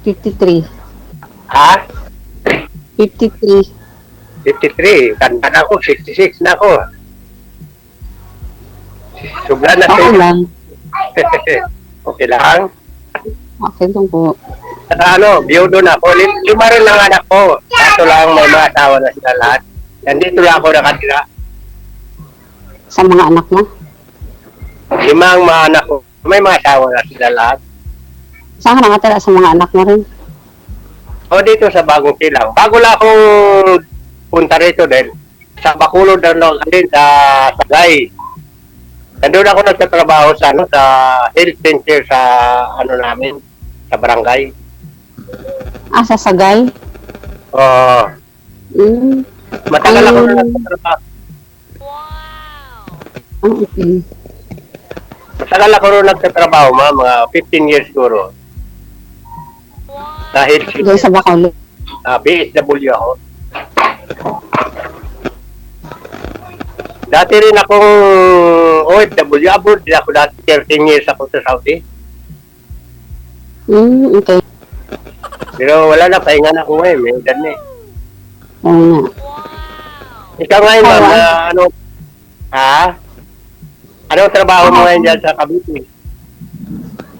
53. Ha? 53. 53. Tanda na ako, 66 na ako. Sobra na Okay siya. lang. Okay lang. Okay lang po. Saka biyudo na ako. Lima rin lang anak ko. Kaso lang may mga asawa na sila lahat. Nandito lang ako nakatira. Sa mga anak mo? Limang mga anak ko. May mga asawa na sila lahat. Saan ka nakatira sa mga anak mo rin? O dito sa Bagong Silang. Bago lang akong punta rito dahil sa Bacolod din sa Sagay. Nandun ako nagtatrabaho sa sa health center sa namin, sa barangay. Ah, sa Sagay? Oo. Matagal ako na nagtatrabaho. Ah, okay. Matagal ako rin nagtatrabaho, mga 15 years siguro. Sa health Diyan center. sa Bacolod. BSW ako. Dati rin akong OFW, abroad din ako dati, 13 years ako sa Saudi. Okay. Pero wala na, pahinga na ako ngayon, may edad na eh. Oo nga. Ikaw ngayon, ma'am, Oo. Anong trabaho mo ngayon dyan sa Cavite?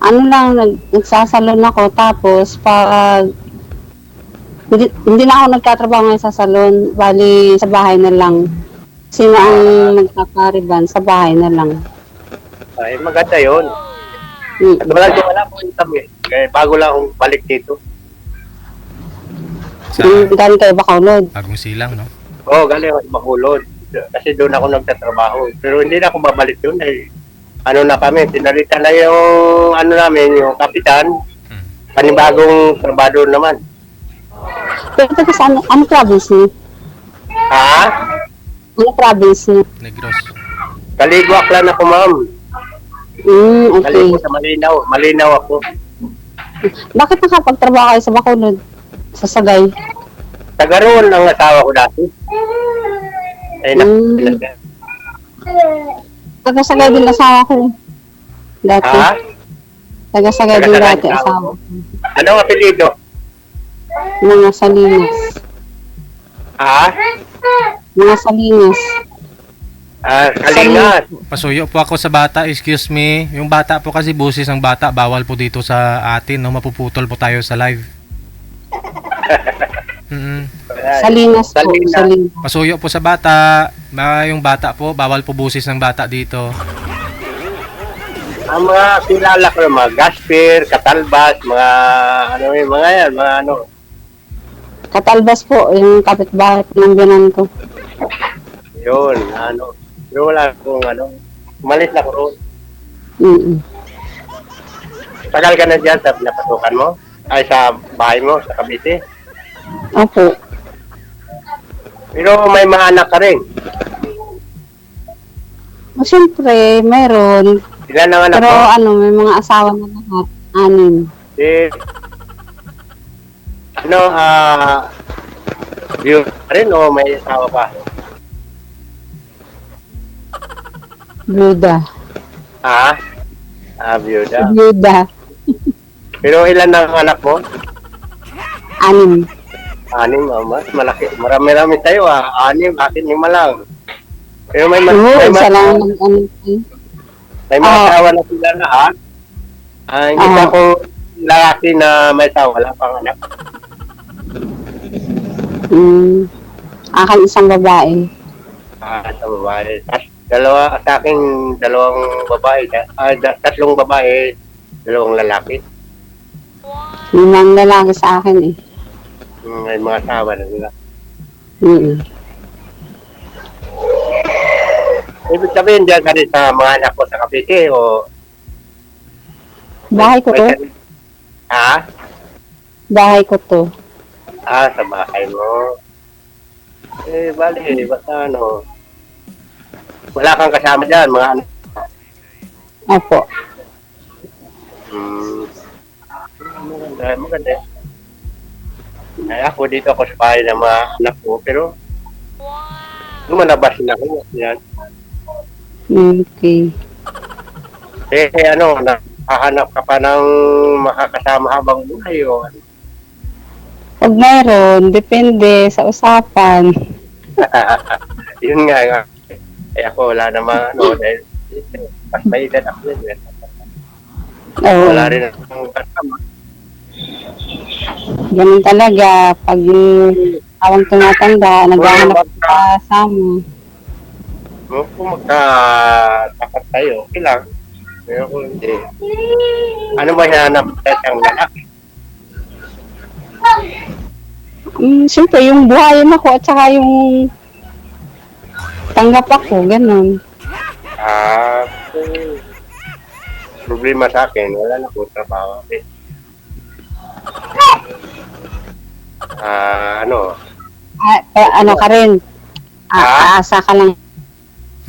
Ano lang, nagsasalon ako, tapos pag hindi na ako nagtatrabaho ngayon sa salon, bali sa bahay na lang. Sino ang nagkakariban, sa bahay na lang. Ay, maganda yun. Wala po yung tabi. Bago lang akong balik dito. Sa Galing kayo Bacolod. Bagong Silang, no? Oo, galing ako sa Bacolod. Kasi doon ako nagtatrabaho. Pero hindi na ako babalik doon. Na kami, pinalita na yung namin, yung kapitan. Panibagong trabaho naman. Pero taga sa ano province niyo? Ha? Ano province niyo? Negros. Kaligwak lang ako, ma'am. Okay. Kaligwa sa Malinaw. Malinaw ako. Bakit nakapagtrabaho kayo sa Bacolod? Sa Sagay? Tagaroon ang asawa ko dati. Ay, Taga Sagay din asawa ko. Dati. Ha? Taga Sagay din Taga-Sagay dati din asawa ko. Anong apelido? Mga Salinas. Ha? Mga Salinas. Kalingas. Pasuyo po ako sa bata, excuse me. Yung bata po kasi busis ng bata, bawal po dito sa atin, no? Mapuputol po tayo sa live. Salinas po. Salinas. Pasuyo po sa bata. Yung bata po, bawal po busis ng bata dito. Ang mga kilala ko, mga Gasper, Katalbas, mga yan, Katalbas po, yung kapitbahay ng biyanan ko. yun, pero wala akong, umalis na ko roon. Tagal ka na dyan sa pinapasukan mo? Ay, sa bahay mo, sa Cavite? Opo. Pero may mga anak ka rin. Siyempre, meron. Ilan ang anak Pero mo? may mga asawa na lahat. 6. View ka rin o may asawa pa? Byuda. Ha? Byuda. Byuda. Pero ilan ang anak mo? 6. 6, mas malaki. Marami-rami tayo, 6, akin 5 lang. Pero may Isa lang ng may mga asawa na sila lahat. Hindi ako lalaki na may asawa, wala pang anak. Akin isang babae. Sa babae. Sa akin, 2 babae. 3 babae, 2 lalaki. 5 lalaki sa akin eh. May mga asawa na nila. Ibig sabihin dyan ka rin sa mga anak ko sa Cavite o... Bahay ko to. Ha? Bahay ko to. Sa bahay mo. Bali, basta wala kang kasama dyan, mga anak. Opo. Maganda. Ay, ako dito ako sa bahay ng mga anak ko, pero lumalabas na ako. Yan. Okay. Nakahanap ka pa ng makakasama habang buhay o Pag mayroon, depende sa usapan. Yun nga. Eh ako wala namang ano, dahil mas may edad ako din. Oo, Wala rin akong kasama. ganun talaga. Pag awang tumatanda, naghahanap ka kasama. Kung magkatapat tayo, okay lang. Pero kung hindi, ano ba hinahanap sa isang lalaki? Siyempre, yung buhayin ako at saka yung tanggap ako, ganun. Kung problema sa akin, wala na akong trabaho. Ano, Ano ka rin, aasa ka lang.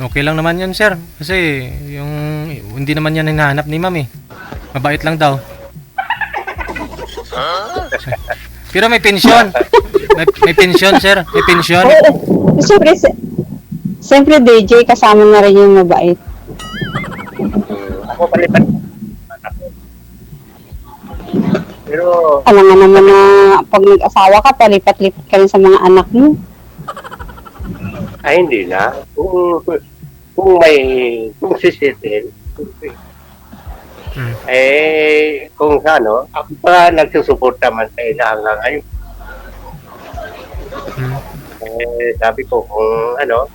Okay lang naman yan, sir. Kasi yung hindi naman yan hinahanap ni ma'am eh. Mabait lang daw. Pero may pensyon. May pensyon, sir. May pensyon. Siyempre, siyempre DJ, kasama na rin yung mabait. ako palipat. Pero, Alam nga naman na pag nag-asawa ka, palipat-lipat ka rin sa mga anak mo. ay hindi na. Kung sisitin, kung sa ano, ako pa nagsusuporta man sa ina hanggang ngayon. Sabi ko kung ano,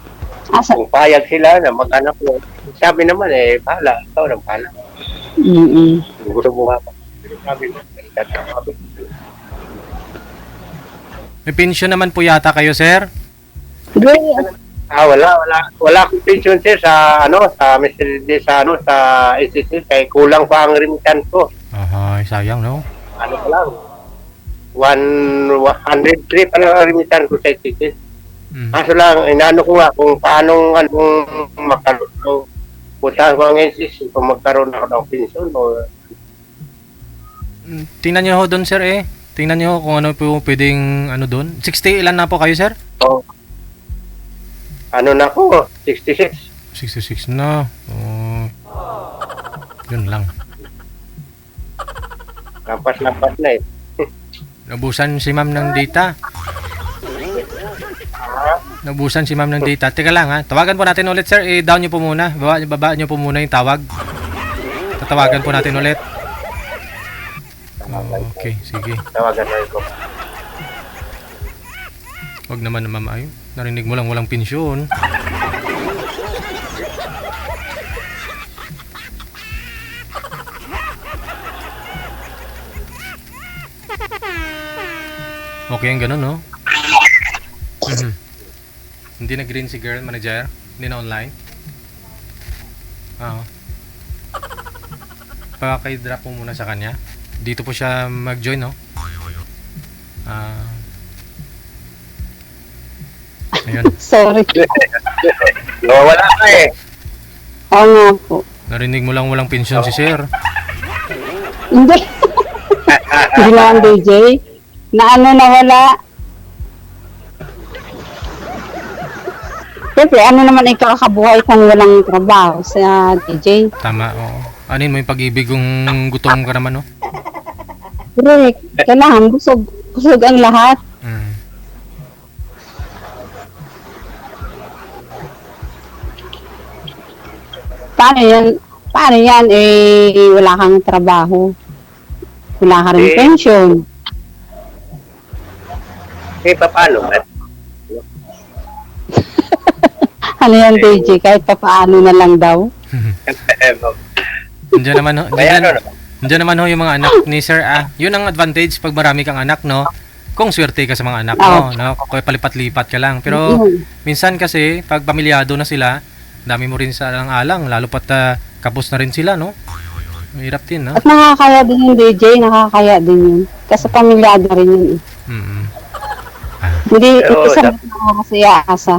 Asa? kung payag sila na mag-anak mo, sabi naman bahala, ikaw nang bahala. Kung gusto mo nga pa. Pero sabi ko, sabi ko, May pensyon naman po yata kayo, sir. wala akong pension sir sa Mr. D sa SSC kaya kulang pa ang remittance ko. Ay, sayang, no? Ano pa lang? 103 pa lang ang remittance ko sa SSC. Kaso lang, inano ko nga kung paano magkaroon. Punta ko ang SSC kung magkaroon ako ng pension o Tingnan niyo ho doon, sir eh. Tingnan niyo ho kung ano po pwedeng ano doon. 60 ilan na po kayo, sir? ano na ko, 66. 66 na. Oh. Yun lang. Lampas-lampas na eh. Nabusan si ma'am ng data. Nabusan si ma'am ng data. Teka lang ha. Tawagan po natin ulit, sir. I-down niyo po muna. Baba niyo po muna yung tawag. Tatawagan po natin ulit. Okay, sige. Tawagan na ko. Wag naman na ma'am. Ay, narinig mo lang walang pensyon. Okay ang ganun, no? Hindi na green si girl manager? Hindi na online? Oo. Pakay-drop mo muna sa kanya. Dito po siya mag-join, no? Ayun. Sorry. Wala ka eh. Oo nga po. Narinig mo lang walang pensyon si sir. Hindi. Hindi naman DJ. Na ano na wala. Siyempre, ano naman ikakabuhay kung walang trabaho sa DJ? Tama, oo. Anin mo yung pag-ibig kung gutom ka naman, no? Correct. Kailangan busog. Busog ang lahat. Paano yan? Paano yan? Wala kang trabaho. Wala ka rin pension. Paano ba? Ano yan, DJ? Kahit pa paano na lang daw. Diyan naman ho. Diyan naman ho yung mga anak ni sir. Yun ang advantage pag marami kang anak, no? Kung swerte ka sa mga anak mo, no? Kaya palipat-lipat ka lang. Pero minsan kasi pag pamilyado na sila, dami mo rin sa alang-alang, lalo pat kapos na rin sila, no? Mahirap din, no? At nakakaya din yung DJ, nakakaya din yun. Kasi pamilyado rin yun. Hindi ito sa nakakasaya-asa.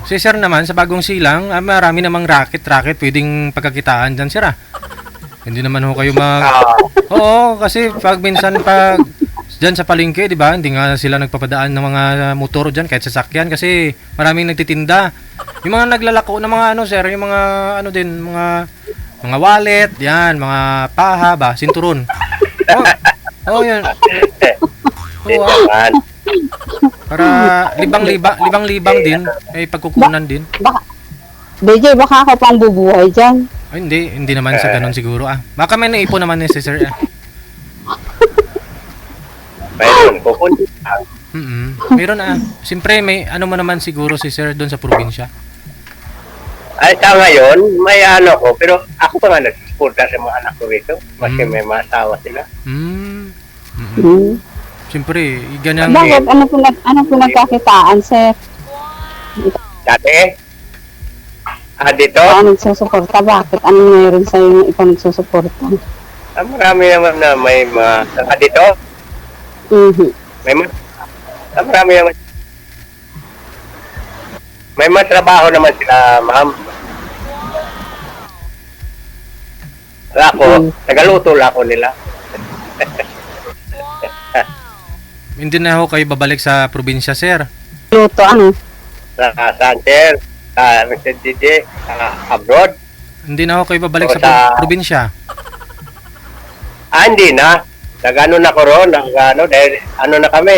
Si sir naman, sa bagong silang, marami namang racket, pwedeng pagkakitaan dyan, sir, Hindi naman ho kayo Oo, kasi pag minsan dyan sa palengke, di ba? Hindi nga sila nagpapadaan ng mga motor dyan, kahit sasakyan, kasi maraming nagtitinda. Yung mga naglalako ng mga sir, yung mga din, mga wallet, yan, mga paha ba, sinturon. Oh, yun. Din Oo, naman. para libang-libang din, ay pagkukunan din. Baka, DJ, baka ako pang bubuhay dyan. Ay, hindi naman sa ganun siguro ah. Baka may naipon naman ni si sir ah. Mayroon, kukunin lang. Meron ah. Siyempre may ano mo naman siguro si sir doon sa probinsya. Ay, sa ngayon, may ano ko, pero ako pa nga nagsuporta sa mga anak ko rito. Kasi may mga asawa sila. Hmm. Hmm. Siyempre, ganyan Bakit? Ano po nagkakitaan, sir? Dati, dito, Nagsusuporta. Bakit? Ano meron sa'yo yung ikaw nagsusuporta? marami naman na may mga, dito, Mhm. marami naman. May mga trabaho naman sila, ma'am. Ako, nagaluto lang ako nila. Hindi na ako kayo babalik sa probinsya, sir. Luto, ano? Sa Sanchez, sa Mr. DJ, abroad. Hindi na ako kayo babalik O, sa sa- probinsya. Hindi na. Nag-ano na ko ron, dahil ano na kami,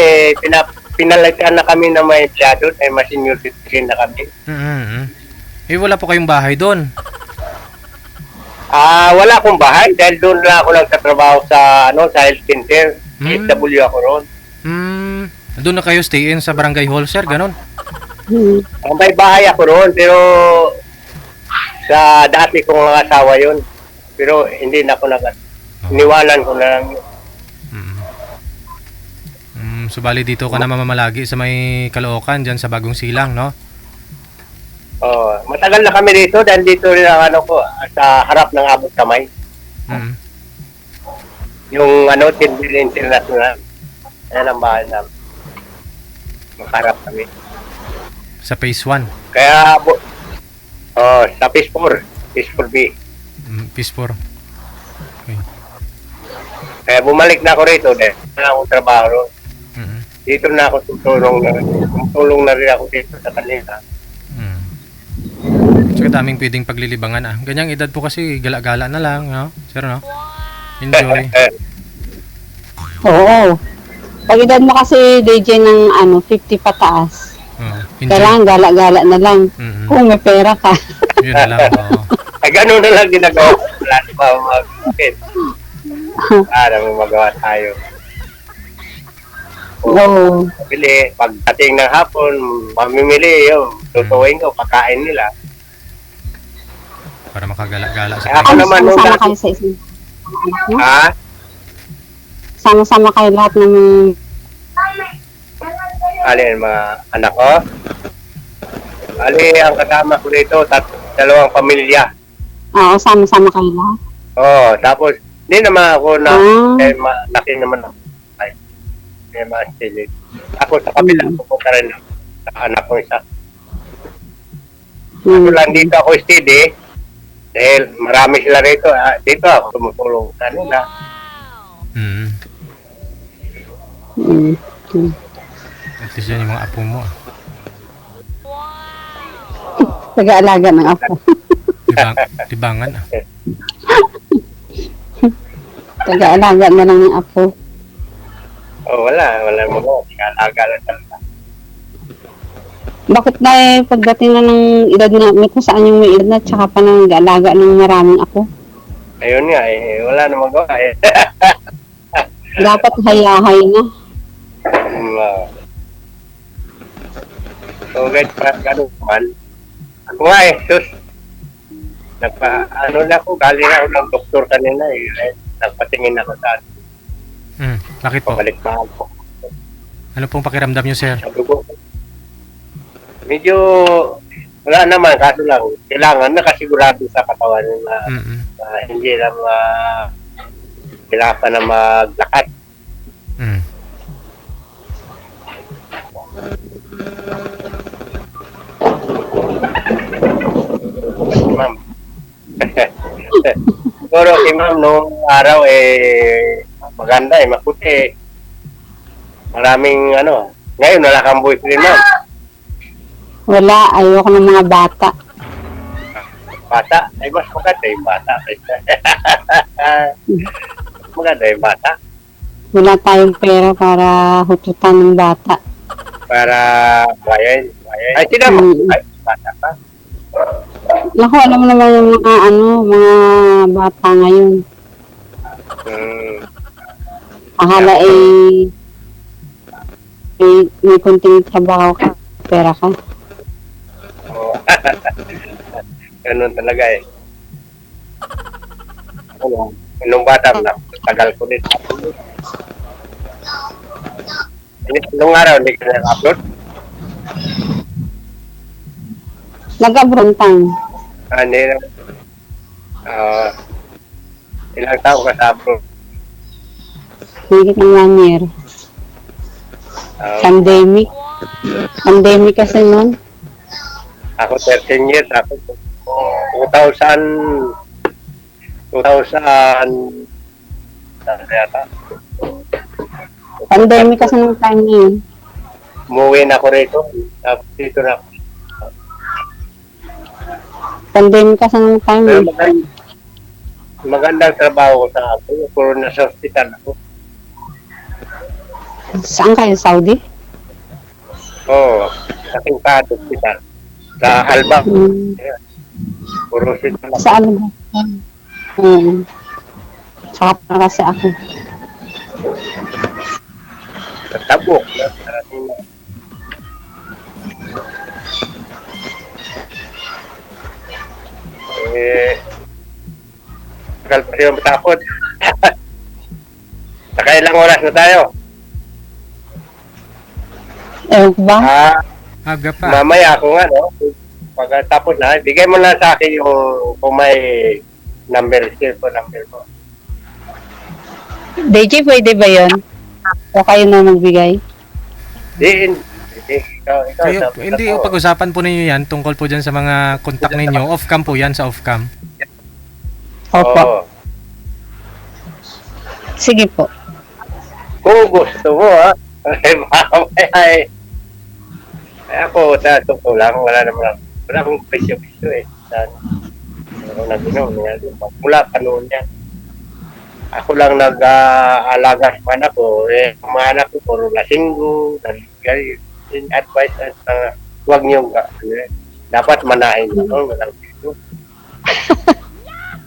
pinalitan na kami ng mga empleyado, dahil mas senior citizen na kami. Eh, wala po kayong bahay doon. Wala akong bahay, dahil doon na ako nagtatrabaho sa, sa health center. SW ako ron. Doon na kayo stay in sa barangay hall, sir, ganon. Hmm. May bahay ako ron, pero sa dati kong mga asawa yun. Pero hindi na ako iniwanan ko na lang yun. Subali dito ka na mamamalagi sa may Caloocan, dyan sa Bagong Silang, no? Matagal na kami dito, dahil dito rin ang sa harap ng Abot Kamay. Yung Tinbil International. Ayan ang bahay namin. Makaharap kami. Sa Phase 1. Kaya, sa Phase 4. Phase 4B. Phase 4. Okay. Kaya bumalik na ako rito dahil wala akong trabaho ron. Dito na ako tutulong na rin ako dito sa kanila. Tsaka daming pwedeng paglilibangan ah. Ganyang edad po kasi gala-gala na lang, no? Sir, no? Enjoy. Oo. Pag edad mo kasi, DJ, ng 50 pataas. Enjoy. Kailangan gala-gala na lang. Kung may pera ka. Yun na lang, oo. Ay, ganun na lang ginagawa ko. Wala na pa mag-fit. Para may magawa tayo. Oo. Bili, pagdating ng hapon, mamimili yun. Tutuwin ko, pagkain nila. Para makagala-gala Kaya sa ako naman nung Sama dati. kayo sa isang... Sama-sama kayo lahat ng... Alin, mga anak ko? Ang kasama ko dito, dalawang pamilya. Oo, sama-sama kayo lahat. Tapos, hindi naman ako na, Ah. laki naman ako. Ako sa kabila, pupunta rin sa anak ko isa. Ako lang dito ako steady, dahil marami sila rito. Dito ako tumutulong sa nila. At least yan yung mga apo mo ah. Nag-aalaga ng apo. Libangan ah. Nag-aalaga na lang ng apo. Wala mo. Kalaga lang talaga. Bakit na pagdating na ng edad na, may kung saan yung may edad na, tsaka pa nang nag-aalaga ng maraming apo? Ayun nga, wala namang gawa eh. Dapat hayahay na. So, guys, gano'n naman. Ako nga sus. Na ako, galing ako ng doktor kanina nagpatingin ako sa Bakit po? pabalik pa ako. Ano pong pakiramdam nyo, sir? Sabi ko, medyo wala naman, kaso lang, kailangan nakasigurado sa katawan na hindi lang kailangan na maglakad. Ma'am. Siguro kay ma'am, nung araw maganda maputi. Maraming ngayon wala kang boyfriend ma'am. Wala, ayoko ng mga bata. Bata, mas maganda yung bata. Maganda yung bata. wala tayong pera para hututan ng bata. Para bayan. Ay, sila mo. Ay, bata pa. Naku, alam mo naman yung mga bata ngayon. Akala may kunting trabaho ka, pera ka. Oo. Ganun talaga eh. Nung bata, tagal ko din. Nung araw, hindi ka na-upload? Nag-abrontang. Hindi na. Ilang taon ka sa upload? Higit ng 1 year. Pandemic. Pandemic kasi nun. Ako 13 years. Ako 2000 yata. Pandemic kasi nung time na yun. Umuwi na ako rito. Tapos dito na ako. Pandemic kasi nung time na Pero yun. magandang trabaho ko sa ako. Puro na sa hospital ako. Saan kayo? Saudi? Oo. Sa Tingkad Hospital. Sa Alba. Puro hospital ako. Saan ba? Saka pa kasi ako. Sa Tabuk. Tagal pa rin matapod. Saka ilang oras na tayo. Ewan ko ba? Aga pa. Mamaya ako nga, no? Pagkatapos na, bigay mo na sa akin yung kung may number ko. DJ, pwede ba yun? O kayo na magbigay? Hindi. Ikaw, Hindi, pag-usapan po ninyo yan tungkol po dyan sa mga contact ninyo. Off-cam po yan, sa off-cam. Opo. Oo. Sige po. Kung gusto mo, ha? Ay, ako, sa ko lang, wala akong presyo eh. Ano nag-inom, mula pa noon yan. Ako lang nag-aalaga sa anak ko. Mga anak ko, puro lasinggo, in-advise at huwag niyong, dapat manahin nyo, walang presyo.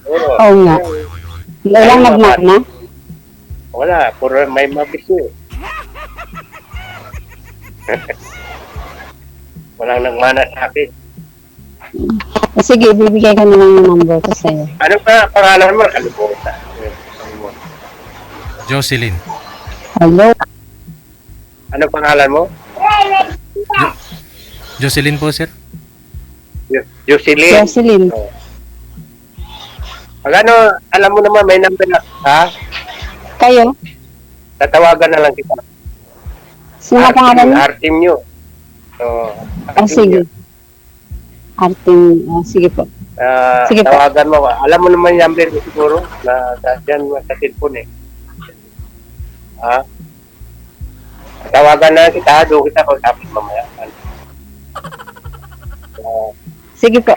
Oo nga. Walang nagmana? Wala, puro may mabisyo eh. Walang nagmana sa akin. Sige, bibigay ko na lang yung number ko sa'yo. Ano pa pangalan mo? Kalimutan. Jocelyn. Hello? Ano pangalan mo? Jocelyn po, sir. Jocelyn. Jocelyn. Pag ano, alam mo naman, may number na, ha? Kayo? Tatawagan na lang kita. Sino ang pangalan niyo? Artim nyo. So, Sige. Arting, sige po. Sige po. Tawagan mo. Alam mo naman yung number mo siguro na dyan sa cellphone eh. Ha? Tawagan na kita, doon kita kung tapos mamaya. Sige po.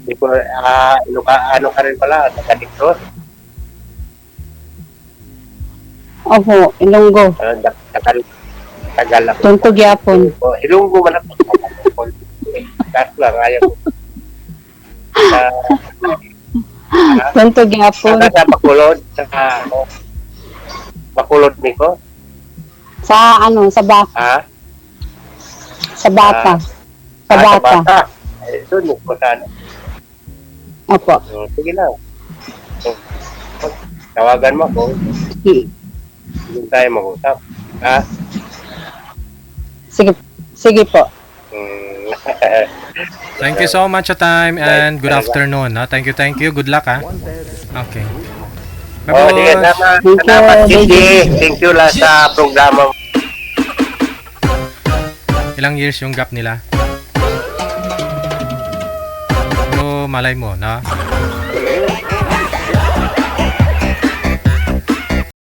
Hindi ko, ano ka rin pala, taga-Dictos. Opo, Ilonggo. Tagal ako. Tuntog yapon. Ilunggo man ako. Gas lang, ayaw ko. Tuntog yapon. Sa Bacolod, Bacolod niko. Sa sa bata. Ha? Sa bata. Sa Sa bata. bata. Sunog ko sana. Opo. Sige lang. Tawagan mo ako. Hindi tayo mag-usap. Ha? Sige po. Thank you so much your time and good afternoon. Ha? Thank you. Good luck, ha? Okay. Oh, sige, salamat, Gigi. Thank you lang sa programa. Ilang years yung gap nila? Pero malay mo, na?